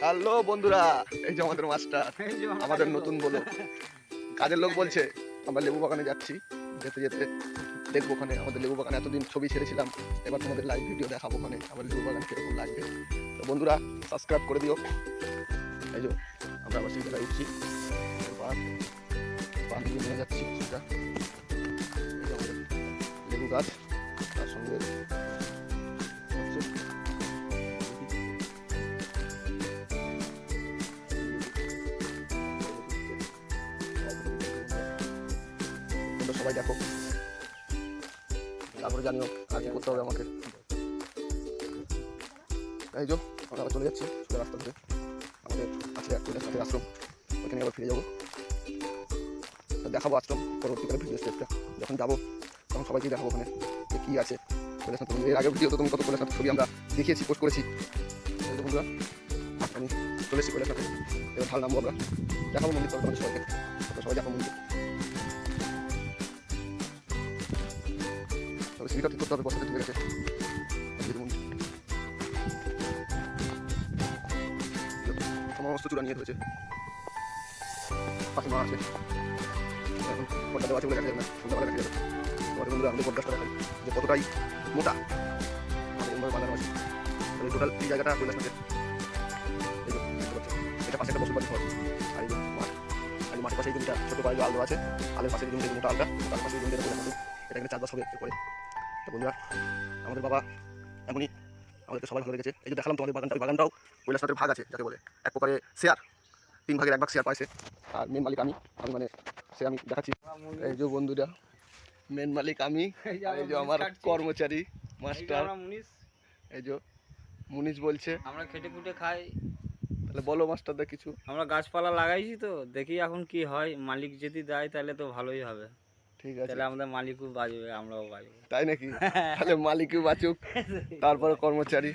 Hello বন্ধুরা, এই যে আমাদের মাস্টার, আমাদের নতুন বলো কাজের লোক বলছে আমরা লেবু বাগানে যাচ্ছি। যেতে যেতে দেখবো ওখানে আমাদের লেবু বাগানে এতদিন ছবি ছেড়েছিলাম, এবার তোমাদের লাইভ ভিডিও দেখাবো ওখানে আমার লেবু বাগান কিরকম লাগবে। তো বন্ধুরা সাবস্ক্রাইব করে দিও। এই যে আমরা আবার সেই জায়গায় উঠছি, পান দিয়ে নিয়ে যাচ্ছি সেটা। এই যে আমাদের লেবু গাছ, তার সঙ্গে সবাই দেখো, তারপরে জানিও আর কি করতে হবে আমাকে। এই যে আমরা আবার চলে যাচ্ছি সোজা রাস্তা ধরে, আমাদের আছে একটা সাথে আশ্রম, ওইখানে আবার ফিরে যাবো। দেখাবো আশ্রম পরবর্তীকালে ভিডিও স্টেপটা যখন যাবো তখন সবাইকে দেখাবো ওখানে যে কী আছে। কৈলাস নাথ, এর আগের ভিডিও তো তুমি কত কৈলাস নাথের ছবি আমরা দেখিয়েছি, পোস্ট করেছি। বন্ধুরা আমি চলে এসেছি কৈলাস নাথে, এবার ঢাল নামবো আমরা, দেখাবো মন্দির তখন সবাইকে, সবাই দেখো মন্দির। তবে সিঁড়িটা ঠিক করতে হবে, বসাতে ঠিক আছে। সমস্ত চূড়া নিয়ে ধরেছে, পাশে মা আছে, এখন পর্দা দেওয়া আছে বলে দেখা যাবে না, সন্ধ্যাবেলা দেখা যাবে। তোমাদের বন্ধুরা আমাদের পর্দাটা দেখাই যে কতটাই মোটা আমাদের এমনভাবে বানানো আছে। তাহলে টোটাল এই জায়গাটা কৈলাস নাথের, এই যে দেখতে পাচ্ছ এটা পাশে একটা বসুবাড়ি ঘর, আর এই যে মাঠ, আর এই মাঠের পাশে এই জমিটা ছোটো পায়ে আলো আছে, আলের পাশে জমিটা মোটা আলটা, তার পাশে জমিটা কৈলাস নাথের, এটা কিন্তু চাষবাস হবে পরে। তো বন্ধুরা আমাদের বাবা এমনই আমাদেরকে সবাই ভালো লেগেছে। এই যে দেখালাম তোমাদের বাগানটা, ওই বাগানটাও কৈলাস নাথের ভাগ আছে যাকে বলে, এক প্রকারে শেয়ার, 3 ভাগের 1 ভাগ শেয়ার পাইছে। আর মেন মালিক আমি মানে সে আমি দেখাচ্ছি। এই যে বন্ধুরা মেন মালিক আমি, এই যে আমার কর্মচারী মাস্টার, এই যে মুনিশ বলছে আমরা খেটে খুটে খাই। তাহলে বলো মাস্টারদা কিছু। আমরা গাছপালা লাগাইছি, তো দেখি এখন কি হয়, মালিক যদি দেয় তাহলে তো ভালোই হবে। ঠিক আছে, তাহলে আমাদের মালিকও বাঁচবে, আমরাও বাঁচবো। তাই নাকি? তাহলে মালিকও বাঁচুক, তারপরে কর্মচারী।